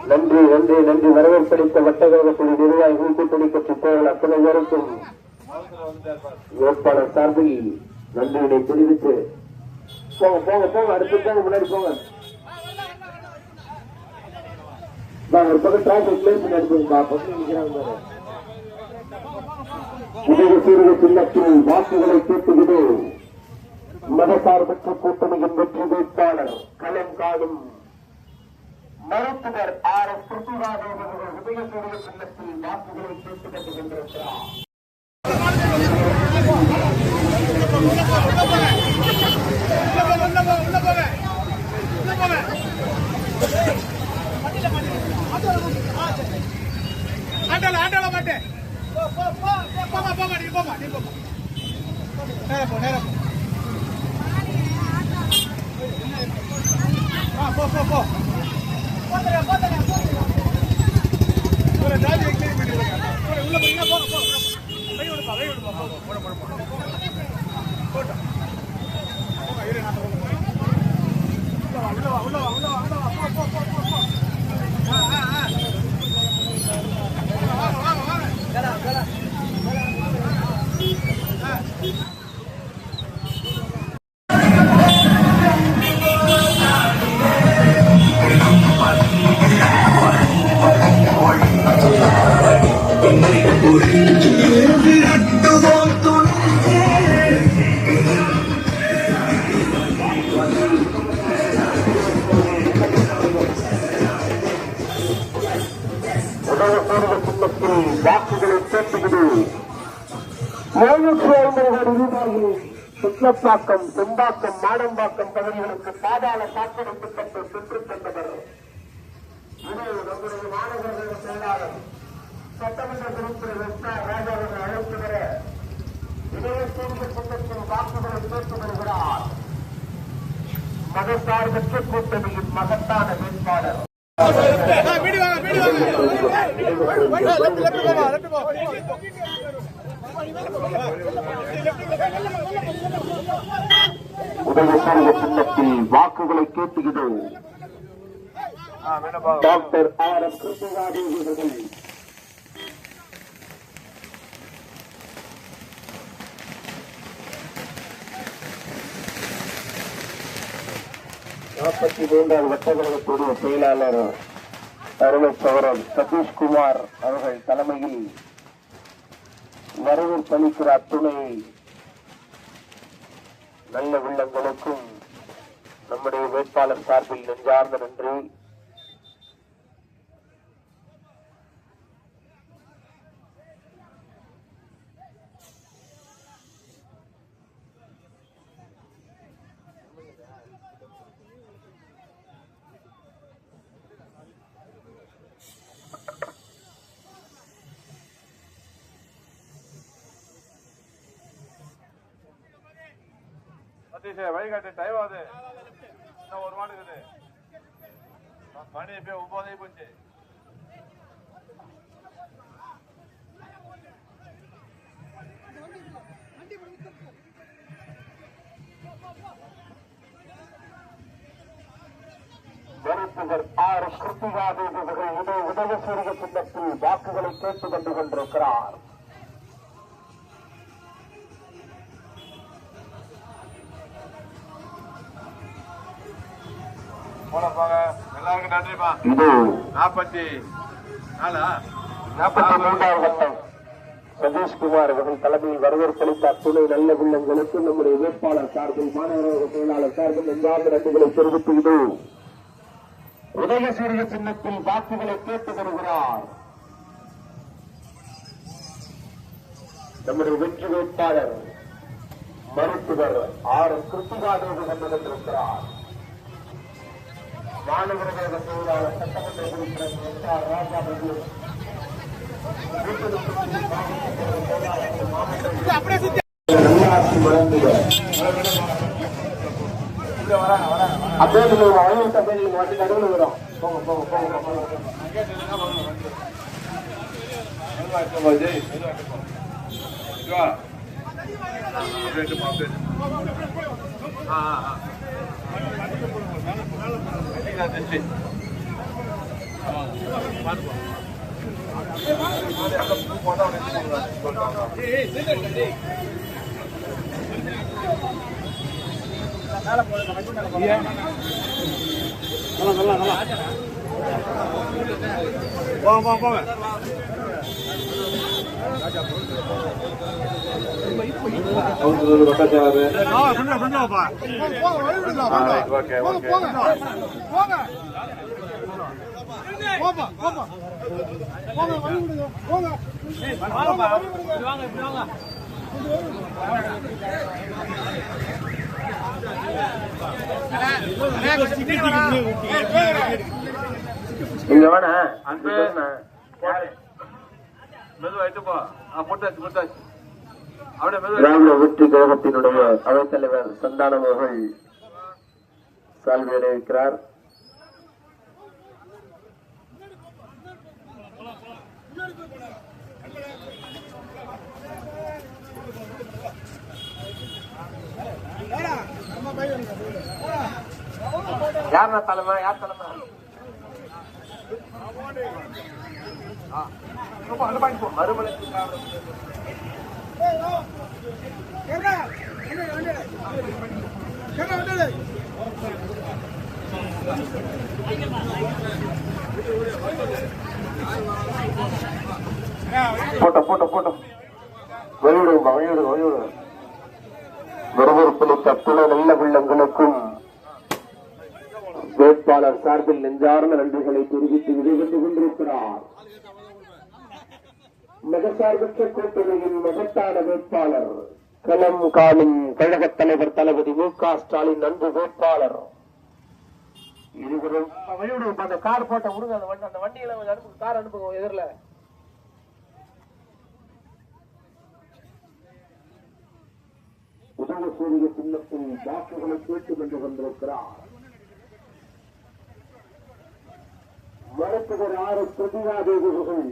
நன்றி நன்றி நன்றி. வரவேற்பளித்த வட்டகரப்பள்ளி நிர்வாகிகள் கூட்டணி கட்சி தேர்தல் அத்தனை பேருக்கும் வேட்பாளர் சார்பில் நன்றியினை தெரிவித்து போங்க போங்க போங்க. அடுத்து போங்க, முன்னாடி போங்க. ஒரு பக்கம் டிராபிக் பிளேஸ் முன்னாடி போங்க. பக்கம் நிற்கிறாங்க. சின்னத்தில் வாக்குகளை கேட்டுவிடு. மதசார்பற்ற கூட்டணியின் வெற்றி வேட்பாளர் களம் காணும் மருத்துவர் RS பிருத்திவிராஜ் அவர்கள் உதயசூரிய சின்னத்தில் வாக்குகளை கேட்டுக் கொண்டிருக்கிறார். வாக்குகளை கேட்டுவிடு. 750 ரூபாயில் சுற்றப்பாக்கம், செம்பாக்கம், மாடம்பாக்கம் பகுதிகளுக்கு பாதாள சாக்கடை திட்டத்தை பெற்றுத் தந்தவர் நம்முடைய மாநகர செயலாளர் சட்டமன்ற உறுப்பினர் SR ராஜா அவர்கள் அழைத்து வர இதயசூரிய சின்னத்தில் வாக்குகளை கேட்டு வருகிறார். மதசார்பற்ற கூட்டணியின் மகத்தான வேட்பாளர் உதயசூரிய சின்னத்தில் வாக்குகளை கேட்டுகிறோம். டாக்டர் RS பிருத்திவிராஜ் அவர்கள் 43வது வட்டக்கழகத்துடைய செயலாளர் அருமை சௌரவ் சதீஷ்குமார் அவர்கள் தலைமையில் வரவேற்பளிக்கிற அத்துணை நல்ல உள்ளங்களுக்கும் நம்முடைய வேட்பாளர் சார்பில் நெஞ்சார்ந்த நன்றி. வழிகாட்டு டைம் ஆகுது. இன்னும் ஒரு மாடு இருக்குது. மணி இப்ப 9 போச்சு. மருத்துவர் RS பிருத்திவிராஜ் அவர்கள் உதயசூரிய சின்னத்தில் வாக்குகளை கேட்டுக் கொண்டு கொண்டிருக்கிறார். எல்லாருக்கும் நன்றிப்பா. இது 43வது வட்டம் சதீஷ்குமார் அவர்கள் தலைமையில் வரவேற்பளித்த அத்துணை நல்ல உள்ளங்களுக்கு நம்முடைய வேட்பாளர் சார்பில் மாநகர செயலாளர் சார்பில் நெஞ்சார்ந்த நன்றிகளை தெரிவித்து உதயசூரிய சின்னத்தில் வாக்குகளை கேட்டு வருகிறார். நம்முடைய வெற்றி வேட்பாளர் மருத்துவர் RS பிருத்திவிராஜ் அவர்கள் வந்திருக்கிறார். மாநகர செயலாளர் சட்டமன்ற உறுப்பினர் SR ராஜா அவர்கள் நல்லாட்சி வழங்குக. அப்படியே வழங்கிட்ட பேர் வண்டி நடுவில் வரும். போங்க போங்க போங்க. போங்க இங்க வேணா மெதுவாயிட்டுப்பா முட்டாச்சு திராவிட வெற்றி கழகத்தினுடைய அவைத்தலைவர் சந்தானம் அவர்கள் சால்வை அணிவிக்கிறார். யார் தலைமை மறுமலை போட்டோம் வழிவிடுங்க விறுவிறுப்பில் தத்துண நல்ல உள்ளங்களுக்கும் வேட்பாளர் சார்பில் நெஞ்சார்ந்த நன்றிகளை தெரிவித்து விடைபெற்று கொண்டிருக்கிறார். மகசார்பற்ற கூட்டணியின் மகத்தான வேட்பாளர் களம் காணும் கழகத் தலைவர் தளபதி மு.க. ஸ்டாலின் அன்பு வேட்பாளர். இருவரும் அந்த கார் போட்ட விடுங்க, அந்த வண்டியில அனுப்புங்க, கார் அனுப்புங்க எதிரில். உதவசூரிய சின்னத்தில் வாக்குகளை கேட்டுக் கொண்டு கொண்டிருக்கிறார். மருத்துவர் 6 பிரதிவாதேவிகள்